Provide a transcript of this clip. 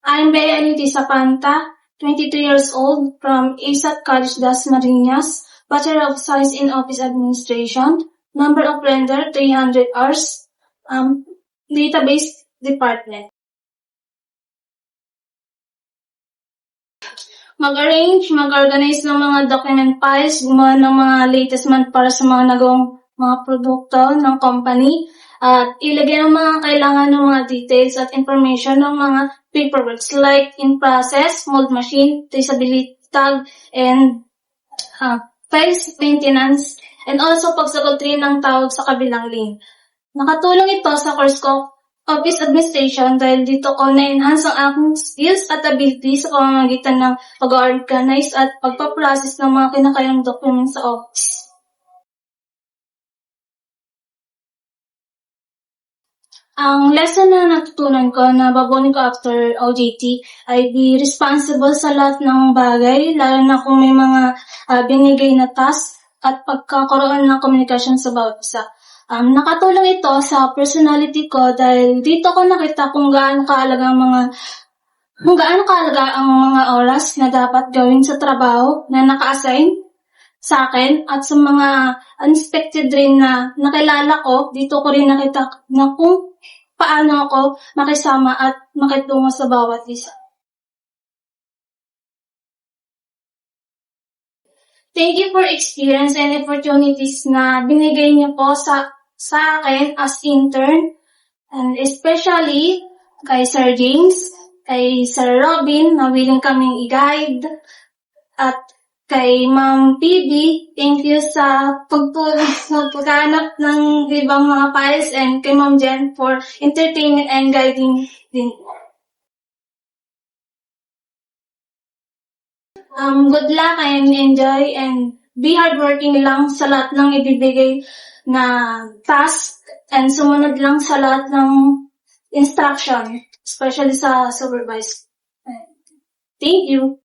I'm Bea Anity Sapanta, 22 years old, from ASAP College Das Marinas, Bachelor of Science in Office Administration, number of render 300 hours, database department. Mag-organize ng mga document files, gumawa ng mga latest month para sa mga nagawang mga produkto ng company, at ilagay ang mga kailangan ng mga details at information ng mga paperwork like in process, mold machine, traceability tag, and files maintenance, and also pagsagot rin ng tawag sa kabilang link. Nakatulong ito sa course ko, Office Administration, dahil dito ko na-enhance ang aking skills at abilities sa pamamagitan ng pag-organize at pagpaprocess ng mga kinakayang documents sa office. Ang lesson na natutunan ko na babunin ko after OJT ay be responsible sa lahat ng bagay, lalo na kung may mga binigay na task at pagkakaroon ng komunikasyon sa bawat isa. Nakatulong ito sa personality ko dahil dito ko nakita kung gaano kahalaga ang mga oras na dapat gawin sa trabaho na naka-assign sa akin, at sa mga unexpected rin na nakilala ko. Dito ko rin nakita na kung paano ako makisama at makitungo sa bawat isa. Thank you for experience and opportunities na binigay niyo po sa akin as intern, and especially kay Sir James, kay Sir Robin na willing kaming i-guide, at kay Ma'am PB, thank you sa paghanap ng ibang mga files, and kay Ma'am Jen for entertainment and guiding din. Good luck and enjoy, and be hardworking lang sa lahat ng ibibigay na task, and sumunod lang sa lahat ng instruction, especially sa supervisor. Thank you.